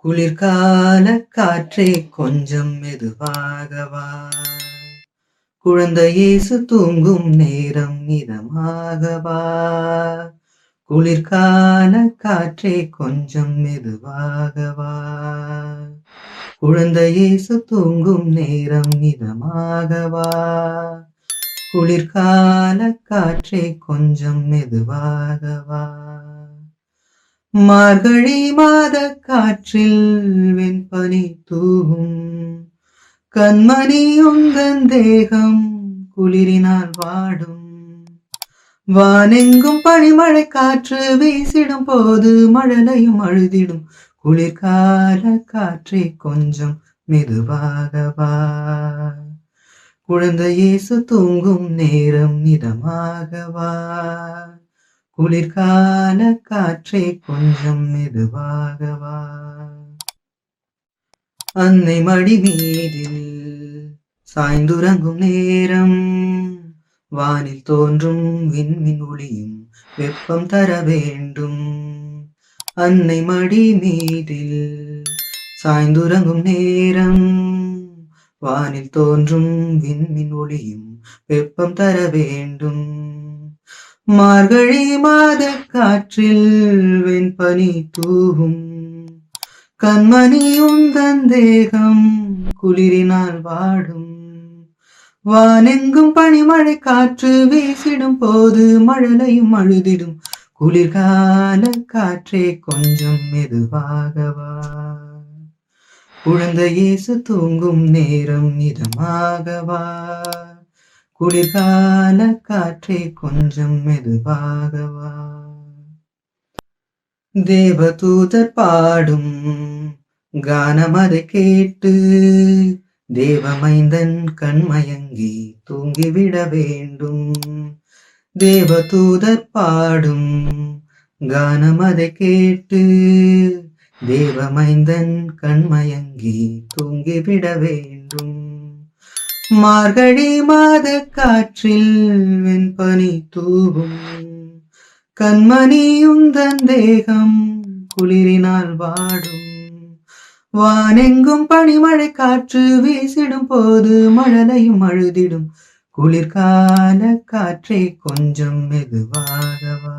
குளிர்கால காற்றே கொஞ்சம் மெதுவாக வா. குழந்தை இயேசு தூங்கும் நேரம் இதமாக வா. குளிர்கால காற்றே கொஞ்சம் மெதுவாக வா. குழந்தை இயேசு தூங்கும் நேரம் இதமாக வா. குளிர்கால காற்றே கொஞ்சம் மெதுவாக வா. மார்கழி மாத காற்றில் வெண்பனி தூவும். கண்மணி உந்தன் தேகம் குளிரினால் வாடும். வானெங்கும் பனிமழை காற்று வீசிடும் போது மழலையும் அழுதிடும். குளிர்கால காற்றே கொஞ்சம் மெதுவாக வா. குழந்தை இயேசு தூங்கும் நேரம் இதமாக வா. குளிர்கால காற்றே கொஞ்சம் மெதுவாக வா. அன்னை மடி மீதில் சாய்ந்துறங்கும் நேரம் வானில் தோன்றும் விண்மீன் ஒளியும் வெப்பம் தர வேண்டும். அன்னை மடி மீதில் சாய்ந்துறங்கும் நேரம் வானில் தோன்றும் விண்மீன் ஒளியும் வெப்பம் தர வேண்டும். மார்கழி மாத காற்றில் வெண்பனி தூவும். கண்மணி உந்தன் தேகம் குளிரினால் வாடும். வானெங்கும் பனிமழை காற்று வீசிடும் போது மழலையும் அழுதிடும். குளிர்கால காற்றே கொஞ்சம் மெதுவாக வா. குழந்தை இயேசு தூங்கும் நேரம் இதமாக வா. குளிர்கால காற்றே கொஞ்சம் மெதுவாக வா. தேவதூதர் பாடும் கானம் அதை கேட்டு தேவமைந்தன் கண்மயங்கி தூங்கிவிட வேண்டும். தேவதூதர் பாடும் கானம் அதை கேட்டு தேவமைந்தன் கண்மயங்கி தூங்கிவிட வேண்டும். மார்கழி மாத காற்றில் வெண்பனி தூவும். கண்மணி உந்தன் தேகம் குளிரினால் வாடும். வானெங்கும் பனிமழை காற்று வீசிடும் போது மழலையும் அழுதிடும். குளிர்கால காற்றே கொஞ்சம் மெதுவாக வா.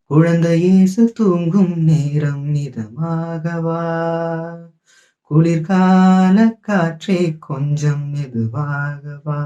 குழந்தை இயேசு தூங்கும் நேரம் இதமாக வா. குளிர்கால காற்றே கொஞ்சம் மெதுவாக வா.